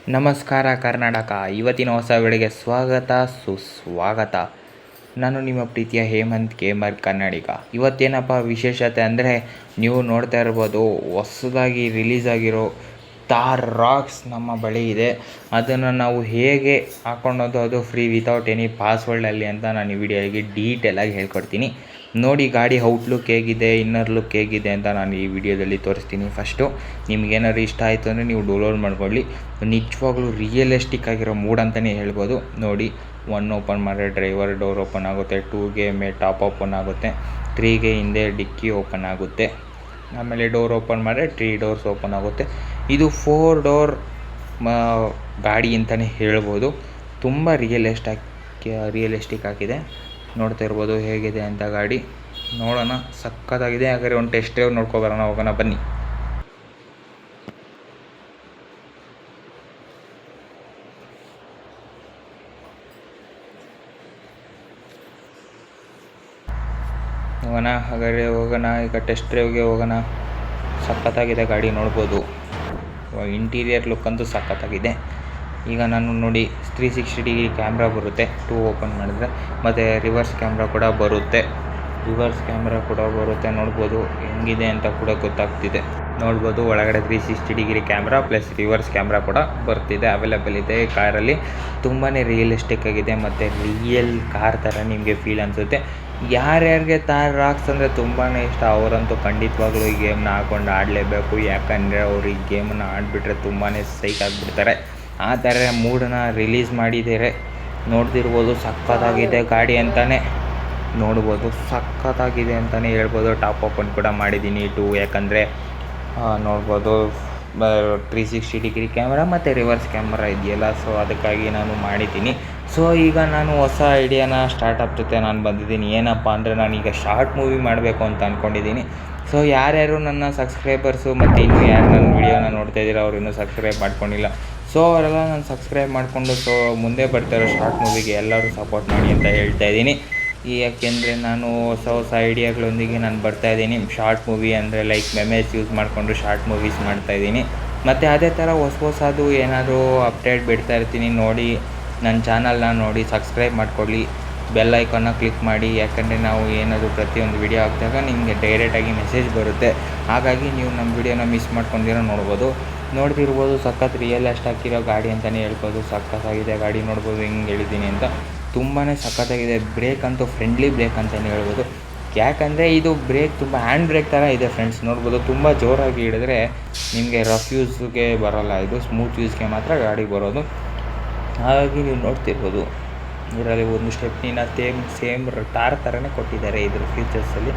ನಮಸ್ಕಾರ ಕರ್ನಾಟಕ. ಇವತ್ತಿನ ಹೊಸ ವಿಡಿಯೋಗೆ ಸ್ವಾಗತ ಸುಸ್ವಾಗತ. ನಾನು ನಿಮ್ಮ ಪ್ರೀತಿಯ ಹೇಮಂತ್ ಕೇಮರ್ ಕನ್ನಡಿಗ. ಇವತ್ತೇನಪ್ಪ ವಿಶೇಷತೆ ಅಂದರೆ, ನೀವು ನೋಡ್ತಾ ಇರ್ಬೋದು ಹೊಸದಾಗಿ ರಿಲೀಸ್ ಆಗಿರೋ ಥಾರ್ ರಾಕ್ಸ್ ನಮ್ಮ ಬಳಿ ಇದೆ. ಅದನ್ನು ನಾವು ಹೇಗೆ ಹಾಕ್ಕೊಳ್ಳೋದು, ಅದು ಫ್ರೀ ವಿತೌಟ್ ಎನಿ ಪಾಸ್ವರ್ಡಲ್ಲಿ ಅಂತ ನಾನು ಈ ವಿಡಿಯೋಗೆ ಡೀಟೇಲಾಗಿ ಹೇಳ್ಕೊಡ್ತೀನಿ. ನೋಡಿ ಗಾಡಿ ಔಟ್ಲುಕ್ ಹೇಗಿದೆ, ಇನ್ನರ್ ಲುಕ್ ಹೇಗಿದೆ ಅಂತ ನಾನು ಈ ವಿಡಿಯೋದಲ್ಲಿ ತೋರಿಸ್ತೀನಿ. ಫಸ್ಟು ನಿಮ್ಗೇನಾದ್ರು ಇಷ್ಟ ಆಯಿತು ಅಂದರೆ ನೀವು ಡೌನ್ಲೋಡ್ ಮಾಡ್ಕೊಳ್ಳಿ. ನಿಜವಾಗ್ಲೂ ರಿಯಲಿಸ್ಟಿಕ್ ಆಗಿರೋ ಮೂಡ್ ಅಂತಲೇ ಹೇಳ್ಬೋದು. ನೋಡಿ, 1 ಓಪನ್ ಮಾಡಿದ್ರೆ ಡ್ರೈವರ್ ಡೋರ್ ಓಪನ್ ಆಗುತ್ತೆ, 2ಗೆ ಟಾಪ್ ಓಪನ್ ಆಗುತ್ತೆ, 3ಗೆ ಹಿಂದೆ ಡಿಕ್ಕಿ ಓಪನ್ ಆಗುತ್ತೆ, ಆಮೇಲೆ ಡೋರ್ ಓಪನ್ ಮಾಡಿದ್ರೆ 3 ಡೋರ್ಸ್ ಓಪನ್ ಆಗುತ್ತೆ. ಇದು 4 ಡೋರ್ ಗಾಡಿ ಅಂತಲೇ ಹೇಳ್ಬೋದು. ತುಂಬ ರಿಯಲಿಸ್ಟಿಕ್ ಆಗಿದೆ. ನೋಡ್ತಾ ಇರ್ಬೋದು ಹೇಗಿದೆ ಅಂತ ಗಾಡಿ. ನೋಡೋಣ, ಸಕ್ಕತ್ತಾಗಿದೆ. ಹಾಗಾದ್ರೆ ಒಂದು ಟೆಸ್ಟ್ ಡ್ರೈವ್ ನೋಡ್ಕೊಬರೋಣ, ಹೋಗೋಣ ಬನ್ನಿ. ಹೋಗೋಣ ಈಗ ಟೆಸ್ಟ್ ಡ್ರೈವ್ಗೆ ಹೋಗೋಣ. ಸಖತ್ತಾಗಿದೆ ಗಾಡಿ, ನೋಡ್ಬೋದು. ಇಂಟೀರಿಯರ್ ಲುಕ್ ಅಂತೂ ಸಖತ್ತಾಗಿದೆ. ಈಗ ನಾನು ನೋಡಿ 360 ಡಿಗ್ರಿ ಕ್ಯಾಮ್ರಾ ಬರುತ್ತೆ 2 ಓಪನ್ ಮಾಡಿದ್ರೆ, ಮತ್ತು ರಿವರ್ಸ್ ಕ್ಯಾಮ್ರಾ ಕೂಡ ಬರುತ್ತೆ. ನೋಡ್ಬೋದು ಹೆಂಗಿದೆ ಅಂತ ಕೂಡ ಗೊತ್ತಾಗ್ತಿದೆ. ನೋಡ್ಬೋದು ಒಳಗಡೆ 360 degree camera plus reverse camera ಕೂಡ ಬರ್ತಿದೆ, ಅವೈಲೇಬಲ್ ಇದೆ ಕಾರಲ್ಲಿ. ತುಂಬಾ ರಿಯಲಿಸ್ಟಿಕ್ ಆಗಿದೆ ಮತ್ತು ರಿಯಲ್ ಕಾರ್ ಥರ ನಿಮಗೆ ಫೀಲ್ ಅನಿಸುತ್ತೆ. ಯಾರ್ಯಾರಿಗೆ ಥಾರ್ ರಾಕ್ಸ್ ಅಂದರೆ ತುಂಬಾ ಇಷ್ಟ ಅವರಂತೂ ಖಂಡಿತವಾಗ್ಲೂ ಈ ಗೇಮ್ನ ಹಾಕ್ಕೊಂಡು ಆಡಲೇಬೇಕು. ಯಾಕಂದರೆ ಅವ್ರು ಈ ಗೇಮನ್ನು ಆಡಿಬಿಟ್ರೆ ತುಂಬಾ ಸೈಕ್ ಆಗಿಬಿಡ್ತಾರೆ. ಆ ಥರ ಮೂಡನ್ನ ರಿಲೀಸ್ ಮಾಡಿದ್ದಾರೆ. ನೋಡ್ತಿರ್ಬೋದು ಸಖತ್ತಾಗಿದೆ ಗಾಡಿ ಅಂತಲೇ ಹೇಳ್ಬೋದು. ಟಾಪ್ ಓಪನ್ ಕೂಡ ಮಾಡಿದ್ದೀನಿ 2, ಯಾಕಂದರೆ ನೋಡ್ಬೋದು 360 ಡಿಗ್ರಿ ಕ್ಯಾಮ್ರಾ ಮತ್ತು ರಿವರ್ಸ್ ಕ್ಯಾಮ್ರಾ ಇದೆಯಲ್ಲ, ಸೊ ಅದಕ್ಕಾಗಿ ನಾನು ಮಾಡಿದ್ದೀನಿ. ಸೊ ಈಗ ನಾನು ಹೊಸ ಐಡಿಯಾನ ಸ್ಟಾರ್ಟಪ್ ಜೊತೆ ನಾನು ಬಂದಿದ್ದೀನಿ. ಏನಪ್ಪ ಅಂದರೆ, ನಾನೀಗ ಶಾರ್ಟ್ ಮೂವಿ ಮಾಡಬೇಕು ಅಂತ ಅಂದ್ಕೊಂಡಿದ್ದೀನಿ. ಸೊ ಯಾರ್ಯಾರು ನನ್ನ ಸಬ್ಸ್ಕ್ರೈಬರ್ಸು ಮತ್ತು ಇನ್ನೂ ಯಾರು ನನ್ನ ವಿಡಿಯೋನ ನೋಡ್ತಾ ಇದ್ದೀರೋ ಅವ್ರು ಇನ್ನೂ ಸಬ್ಸ್ಕ್ರೈಬ್ ಮಾಡ್ಕೊಂಡಿಲ್ಲ, ಸೊ ಅವರೆಲ್ಲ ನಾನು ಸಬ್ಸ್ಕ್ರೈಬ್ ಮಾಡಿಕೊಂಡು ಸೊ ಮುಂದೆ ಬರ್ತಾಯಿರೋ ಶಾರ್ಟ್ ಮೂವಿಗೆ ಎಲ್ಲರೂ ಸಪೋರ್ಟ್ ಮಾಡಿ ಅಂತ ಹೇಳ್ತಾ ಇದ್ದೀನಿ. ಯಾಕೆಂದರೆ ನಾನು ಹೊಸ ಐಡಿಯಾಗಳೊಂದಿಗೆ ನಾನು ಬರ್ತಾಯಿದ್ದೀನಿ. ಶಾರ್ಟ್ ಮೂವಿ ಅಂದರೆ ಲೈಕ್ ಮೆಮೇಸ್ ಯೂಸ್ ಮಾಡಿಕೊಂಡು ಶಾರ್ಟ್ ಮೂವೀಸ್ ಮಾಡ್ತಾಯಿದ್ದೀನಿ. ಮತ್ತು ಅದೇ ಥರ ಹೊಸದು ಏನಾದರೂ ಅಪ್ಡೇಟ್ ಬಿಡ್ತಾ ಇರ್ತೀನಿ. ನೋಡಿ, ನನ್ನ ಚಾನಲ್ನ ನೋಡಿ ಸಬ್ಸ್ಕ್ರೈಬ್ ಮಾಡ್ಕೊಳ್ಳಿ, ಬೆಲ್ ಐಕಾನ್ನ ಕ್ಲಿಕ್ ಮಾಡಿ. ಯಾಕಂದರೆ ನಾವು ಏನಾದರೂ ಪ್ರತಿಯೊಂದು ವಿಡಿಯೋ ಹಾಕಿದಾಗ ನಿಮಗೆ ಡೈರೆಕ್ಟಾಗಿ ಮೆಸೇಜ್ ಬರುತ್ತೆ. ಹಾಗಾಗಿ ನೀವು ನಮ್ಮ ವಿಡಿಯೋನ ಮಿಸ್ ಮಾಡ್ಕೊಂಡಿರೋ ನೋಡ್ತಿರ್ಬೋದು. ಸಖತ್ ರಿಯಲಿಸ್ಟ್ ಆಗಿರೋ ಗಾಡಿ ಅಂತಲೇ ಹೇಳ್ಬೋದು. ಸಖತ್ತಾಗಿದೆ ಗಾಡಿ, ನೋಡ್ಬೋದು ಹೆಂಗೆ ಹೇಳಿದ್ದೀನಿ ಅಂತ. ತುಂಬಾ ಸಖತ್ತಾಗಿದೆ. ಬ್ರೇಕ್ ಅಂತೂ ಫ್ರೆಂಡ್ಲಿ ಬ್ರೇಕ್ ಅಂತಲೇ ಹೇಳ್ಬೋದು. ಯಾಕಂದರೆ ಇದು ಬ್ರೇಕ್ ತುಂಬ ಹ್ಯಾಂಡ್ ಬ್ರೇಕ್ ಥರ ಇದೆ ಫ್ರೆಂಡ್ಸ್. ನೋಡ್ಬೋದು ತುಂಬ ಜೋರಾಗಿ ಹಿಡಿದ್ರೆ ನಿಮಗೆ ರಫ್ ಯೂಸ್ಗೆ ಬರೋಲ್ಲ, ಇದು ಸ್ಮೂತ್ ಯೂಸ್ಗೆ ಮಾತ್ರ ಗಾಡಿ ಬರೋದು. ಹಾಗಾಗಿ ನೀವು ನೋಡ್ತಿರ್ಬೋದು ಇದರಲ್ಲಿ ಒಂದು ಸ್ಟೆಪ್ನಿನ ಸೇಮ್ ಥಾರ್ ಥರನೇ ಕೊಟ್ಟಿದ್ದಾರೆ ಇದ್ರ ಫೀಚರ್ಸಲ್ಲಿ.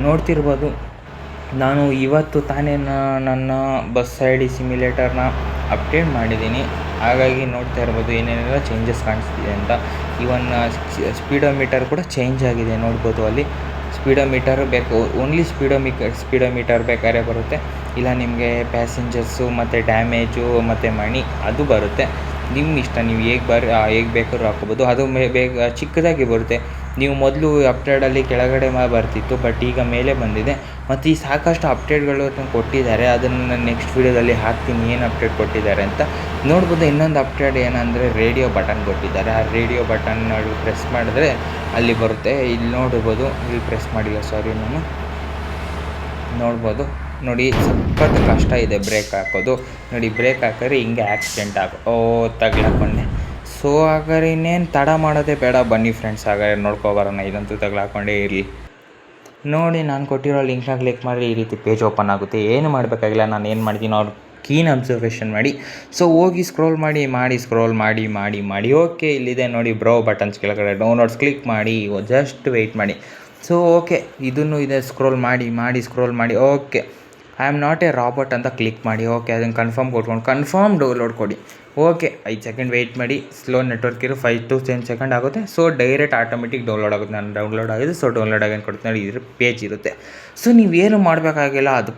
ನೋಡ್ತಿರ್ಬೋದು, ನಾನು ಇವತ್ತು ತಾನೇ ನನ್ನ ಬಸ್ ಐಡಿ ಸಿಮ್ಯುಲೇಟರ್ನ ಅಪ್ಡೇಟ್ ಮಾಡಿದ್ದೀನಿ. ಹಾಗಾಗಿ ನೋಡ್ತಾ ಇರ್ಬೋದು ಏನೇನೆಲ್ಲ ಚೇಂಜಸ್ ಕಾಣಿಸ್ತಿದೆ ಅಂತ. ಇವನ್ ಸ್ಪೀಡೋಮೀಟರ್ ಕೂಡ ಚೇಂಜ್ ಆಗಿದೆ. ನೋಡ್ಬೋದು ಅಲ್ಲಿ ಸ್ಪೀಡೋಮೀಟರ್ ಬೇಕು, ಓನ್ಲಿ ಸ್ಪೀಡೋಮೀಟರ್ ಬೇಕಾದ್ರೆ ಬರುತ್ತೆ. ಇಲ್ಲ ನಿಮಗೆ ಪ್ಯಾಸೆಂಜರ್ಸು ಮತ್ತು ಡ್ಯಾಮೇಜು ಮತ್ತು ಮನಿ ಅದು ಬರುತ್ತೆ. ನಿಮ್ಮ ಇಷ್ಟ, ನೀವು ಹೇಗೆ ಬೇಕಾದ್ರೂ ಹಾಕ್ಕೋಬೋದು. ಅದು ಬೇಗ ಚಿಕ್ಕದಾಗಿ ಬರುತ್ತೆ. ನೀವು ಮೊದಲು ಅಪ್ಡೇಟಲ್ಲಿ ಕೆಳಗಡೆ ಬರ್ತಿತ್ತು, ಬಟ್ ಈಗ ಮೇಲೆ ಬಂದಿದೆ. ಮತ್ತು ಈ ಸಾಕಷ್ಟು ಅಪ್ಡೇಟ್ಗಳು ಕೊಟ್ಟಿದ್ದಾರೆ. ಅದನ್ನು ನಾನು ನೆಕ್ಸ್ಟ್ ವೀಡಿಯೋದಲ್ಲಿ ಹಾಕ್ತೀನಿ, ಏನು ಅಪ್ಡೇಟ್ ಕೊಟ್ಟಿದ್ದಾರೆ ಅಂತ. ನೋಡ್ಬೋದು ಇನ್ನೊಂದು ಅಪ್ಡೇಟ್ ಏನಂದರೆ ರೇಡಿಯೋ ಬಟನ್ ಕೊಟ್ಟಿದ್ದಾರೆ. ಆ ರೇಡಿಯೋ ಬಟನ್ ಪ್ರೆಸ್ ಮಾಡಿದ್ರೆ ಅಲ್ಲಿ ಬರುತ್ತೆ. ಇಲ್ಲಿ ನೋಡ್ಬೋದು, ಇಲ್ಲಿ ಪ್ರೆಸ್ ಮಾಡಿಲ್ಲ, ಸಾರಿ ನಾನು. ನೋಡ್ಬೋದು ನೋಡಿ, ಸಖತ್ ಕಷ್ಟ ಇದೆ ಬ್ರೇಕ್ ಹಾಕೋದು. ನೋಡಿ, ಬ್ರೇಕ್ ಹಾಕಿದ್ರೆ ಹಿಂಗೆ ಆಕ್ಸಿಡೆಂಟ್ ತಗ್ಲಾಕೊಂಡೆ. ಸೊ ಹಾಗಾದ್ರೆ ಇನ್ನೇನು ತಡ ಮಾಡೋದೇ ಬೇಡ, ಬನ್ನಿ ಫ್ರೆಂಡ್ಸ್ ಹಾಗಾದ್ರೆ ನೋಡ್ಕೊಬರೋಣ. ಇದಂತೂ ತಗ್ಲಾಕೊಂಡೇ ಇರಲಿ. ನೋಡಿ, ನಾನು ಕೊಟ್ಟಿರೋ ಲಿಂಕ್ನ ಕ್ಲಿಕ್ ಮಾಡಿದ್ರೆ ಈ ರೀತಿ ಪೇಜ್ ಓಪನ್ ಆಗುತ್ತೆ. ಏನು ಮಾಡಬೇಕಾಗಿಲ್ಲ, ನಾನು ಏನು ಮಾಡ್ತೀನಿ ಅವ್ರು ಕೀನ್ ಅಬ್ಸರ್ವೇಷನ್ ಮಾಡಿ. ಸೊ ಹೋಗಿ ಸ್ಕ್ರೋಲ್ ಮಾಡಿ ಓಕೆ, ಇಲ್ಲಿದೆ ನೋಡಿ ಬ್ರೋ ಬಟನ್ಸ್ ಕೆಳಗಡೆ ಡೌನ್ಲೋಡ್ಸ್ ಕ್ಲಿಕ್ ಮಾಡಿ, ಜಸ್ಟ್ ವೆಯ್ಟ್ ಮಾಡಿ. ಸೊ ಓಕೆ, ಇದನ್ನು ಇದೆ, ಸ್ಕ್ರೋಲ್ ಮಾಡಿ okay, I am not A Robert ಅಂತ ಕ್ಲಿಕ್ ಮಾಡಿ. ಓಕೆ, ಅದನ್ನು ಕನ್ಫರ್ಮ್ ಡೌನ್ಲೋಡ್ ಕೊಡಿ. ಓಕೆ, 5 ಸೆಕೆಂಡ್ ವೆಯ್ಟ್ ಮಾಡಿ. ಸ್ಲೋ ನೆಟ್ವರ್ಕ್ ಇರೋ 5 to 10 ಸೆಕೆಂಡ್ ಆಗುತ್ತೆ. ಸೊ ಡೈರೆಕ್ಟ್ ಆಟೋಮೆಟಿಕ್ ಡೌನ್ಲೋಡ್ ಆಗುತ್ತೆ. ನಾನು ಡೌನ್ಲೋಡ್ ಆಗಿದೆ, ಸೊ ಡೌನ್ಲೋಡ್ ಆಗಿ ಕೊಡ್ತೀನಿ ನೋಡಿ, ಇದ್ರ ಪೇಜ್ ಇರುತ್ತೆ. ಸೊ ನೀವೇನು ಮಾಡಬೇಕಾಗಿಲ್ಲ, ಅದು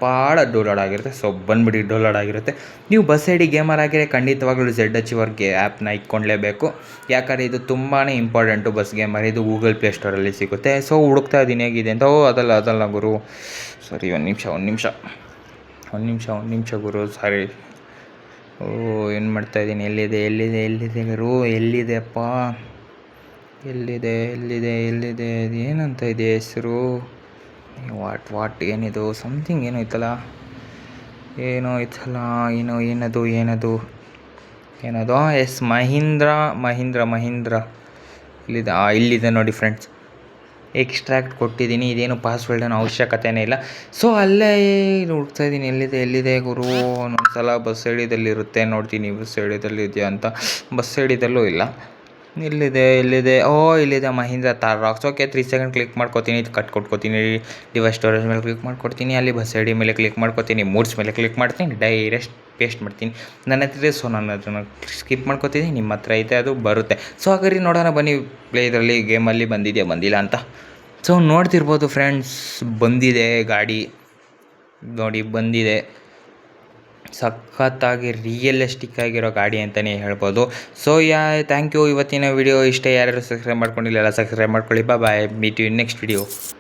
ಡೌನ್ಲೋಡ್ ಆಗಿರುತ್ತೆ. ಸೊ ಬಂದುಬಿಡಿ, ಡೌನ್ಲೋಡ್ ಆಗಿರುತ್ತೆ. ನೀವು ಬಸ್ ಐಡಿ ಗೇಮರ್ ಆಗಿದ್ರೆ ಖಂಡಿತವಾಗ್ಲೂ ZH Achiever ಆ್ಯಪ್ನ ಇಟ್ಕೊಳ್ಳೇಬೇಕು. ಯಾಕಂದರೆ ಇದು ತುಂಬಾ ಇಂಪಾರ್ಟೆಂಟು ಬಸ್ ಗೇಮರ್. ಇದು ಗೂಗಲ್ ಪ್ಲೇಸ್ಟೋರಲ್ಲಿ ಸಿಗುತ್ತೆ. ಸೊ ಹುಡುಕ್ತಾ ಇದ್ದೀನಿ ಹೇಗಿದೆ ಅಂತ. ಅದಲ್ಲ ಗುರು, ಸಾರಿ, ಒಂದು ನಿಮಿಷ ಗುರು, ಸಾರಿ. ಓ ಏನು ಮಾಡ್ತಾಯಿದ್ದೀನಿ, ಎಲ್ಲಿದೆ ಗುರು, ಎಲ್ಲಿದೆಪ್ಪ, ಎಲ್ಲಿದೆ ಅದು ಏನಂತ ಇದೆ ಹೆಸರು, ವಾಟ್ ಏನಿದು ಸಮಥಿಂಗ್ ಏನೋ ಐತಲ್ಲ, ಏನದು ಎಸ್ ಮಹೀಂದ್ರ ಇಲ್ಲಿದೆ ನೋಡಿ ಫ್ರೆಂಡ್ಸ್. ಎಕ್ಸ್ಟ್ರಾಕ್ಟ್ ಕೊಟ್ಟಿದ್ದೀನಿ, ಇದೇನು ಪಾಸ್ವರ್ಡಿನ ಅವಶ್ಯಕತೆಯೇ ಇಲ್ಲ. ಸೊ ಅಲ್ಲೇ ಹುಡುಕ್ತಾ ಇದ್ದೀನಿ, ಎಲ್ಲಿದೆ ಗುರು. ಒಂದೊಂದ್ಸಲ ಬಸ್ ಸೈಡಲ್ಲಿರುತ್ತೆ, ನೋಡ್ತೀನಿ ಬಸ್ ಸೈಡಲ್ಲಿ ಇದೆಯಾ ಅಂತ. ಬಸ್ ಸೈಡಲ್ಲೂ ಇಲ್ಲ. ಇಲ್ಲಿದೆ ಇಲ್ಲಿದೆ ಮಹೀಂದ್ರ ತಾರ್ ರಾಕ್ಸ್. ಓಕೆ 3 ಸೆಕೆಂಡ್ ಕ್ಲಿಕ್ ಮಾಡ್ಕೊತೀನಿ, ಕಟ್ ಕೊಟ್ಕೋತೀನಿ, ಡಿವೈಸ್ ಸ್ಟೋರೇಜ್ ಮೇಲೆ ಕ್ಲಿಕ್ ಮಾಡ್ಕೊಡ್ತೀನಿ, ಅಲ್ಲಿ ಬಸ್ ಐಡಿ ಮೇಲೆ ಕ್ಲಿಕ್ ಮಾಡ್ಕೊತೀನಿ, ಮೂಡ್ಸ್ ಮೇಲೆ ಕ್ಲಿಕ್ ಮಾಡ್ತೀನಿ, ಡೈರೆಕ್ಟ್ ಪೇಸ್ಟ್ ಮಾಡ್ತೀನಿ. ನನ್ನ ಹತ್ರ ಇದೆ, ಸೊ ನಾನು ಅದನ್ನು ಸ್ಕಿಪ್ ಮಾಡ್ಕೊತೀನಿ. ನಿಮ್ಮ ಹತ್ರ ಐತೆ, ಅದು ಬರುತ್ತೆ. ಸೊ ಹಾಗಾದ್ರೆ ನೋಡೋಣ ಬನ್ನಿ, ಇದರಲ್ಲಿ ಗೇಮಲ್ಲಿ ಬಂದಿಲ್ಲ ಅಂತ. ಸೊ ನೋಡ್ತಿರ್ಬೋದು ಫ್ರೆಂಡ್ಸ್, ಬಂದಿದೆ ಗಾಡಿ ನೋಡಿ, ಬಂದಿದೆ. ಸಖತ್ತಾಗಿ ರಿಯಲಿಸ್ಟಿಕ್ ಆಗಿರೋ ಗಾಡಿ ಅಂತಲೇ ಹೇಳ್ಬೋದು. So thank you. ಇವತ್ತಿನ ವಿಡಿಯೋ ಇಷ್ಟೇ. ಯಾರ್ಯಾರು ಸಬ್ಸ್ಕ್ರೈಬ್ ಮಾಡ್ಕೊಂಡಿಲ್ಲ ಎಲ್ಲ ಸಬ್ಸ್ಕ್ರೈಬ್ ಮಾಡ್ಕೊಳ್ಳಿ. Bye, meet you next video.